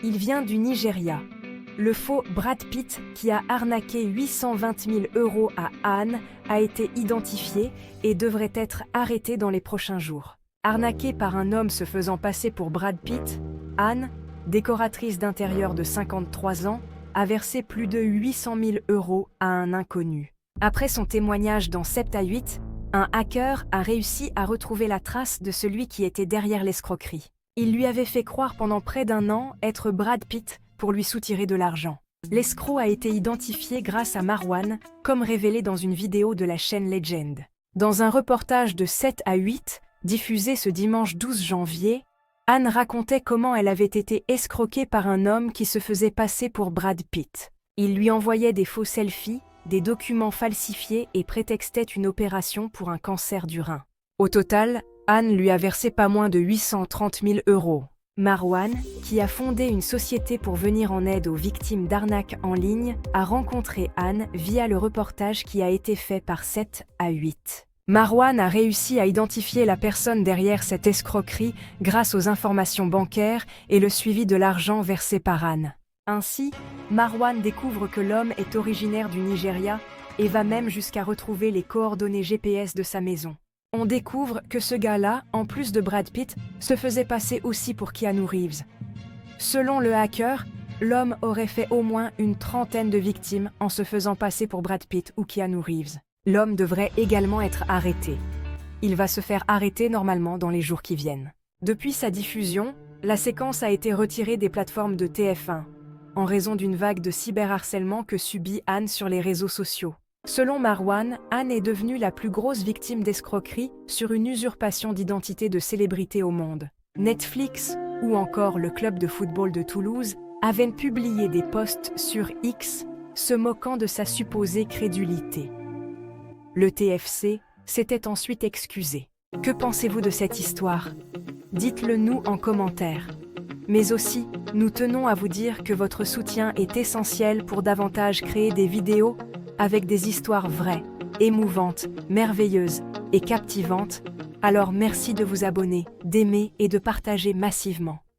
Il vient du Nigeria. Le faux Brad Pitt, qui a arnaqué 820 000 € à Anne, a été identifié et devrait être arrêté dans les prochains jours. Arnaquée par un homme se faisant passer pour Brad Pitt, Anne, décoratrice d'intérieur de 53 ans, a versé plus de 800 000 € à un inconnu. Après son témoignage dans 7 à 8, un hacker a réussi à retrouver la trace de celui qui était derrière l'escroquerie. Il lui avait fait croire pendant près d'un an être Brad Pitt pour lui soutirer de l'argent. L'escroc a été identifié grâce à Marwan, comme révélé dans une vidéo de la chaîne Legend. Dans un reportage de 7 à 8, diffusé ce dimanche 12 janvier, Anne racontait comment elle avait été escroquée par un homme qui se faisait passer pour Brad Pitt. Il lui envoyait des faux selfies, des documents falsifiés et prétextait une opération pour un cancer du rein. Au total, Anne lui a versé pas moins de 830 000 €. Marwan, qui a fondé une société pour venir en aide aux victimes d'arnaques en ligne, a rencontré Anne via le reportage qui a été fait par 7 à 8. Marwan a réussi à identifier la personne derrière cette escroquerie grâce aux informations bancaires et le suivi de l'argent versé par Anne. Ainsi, Marwan découvre que l'homme est originaire du Nigeria et va même jusqu'à retrouver les coordonnées GPS de sa maison. On découvre que ce gars-là, en plus de Brad Pitt, se faisait passer aussi pour Keanu Reeves. Selon le hacker, l'homme aurait fait au moins une trentaine de victimes en se faisant passer pour Brad Pitt ou Keanu Reeves. L'homme devrait également être arrêté. Il va se faire arrêter normalement dans les jours qui viennent. Depuis sa diffusion, la séquence a été retirée des plateformes de TF1, en raison d'une vague de cyberharcèlement que subit Anne sur les réseaux sociaux. Selon Marwan, Anne est devenue la plus grosse victime d'escroquerie sur une usurpation d'identité de célébrité au monde. Netflix, ou encore le club de football de Toulouse, avaient publié des posts sur X, se moquant de sa supposée crédulité. Le TFC s'était ensuite excusé. Que pensez-vous de cette histoire? Dites-le nous en commentaire. Mais aussi, nous tenons à vous dire que votre soutien est essentiel pour davantage créer des vidéos avec des histoires vraies, émouvantes, merveilleuses et captivantes. Alors merci de vous abonner, d'aimer et de partager massivement.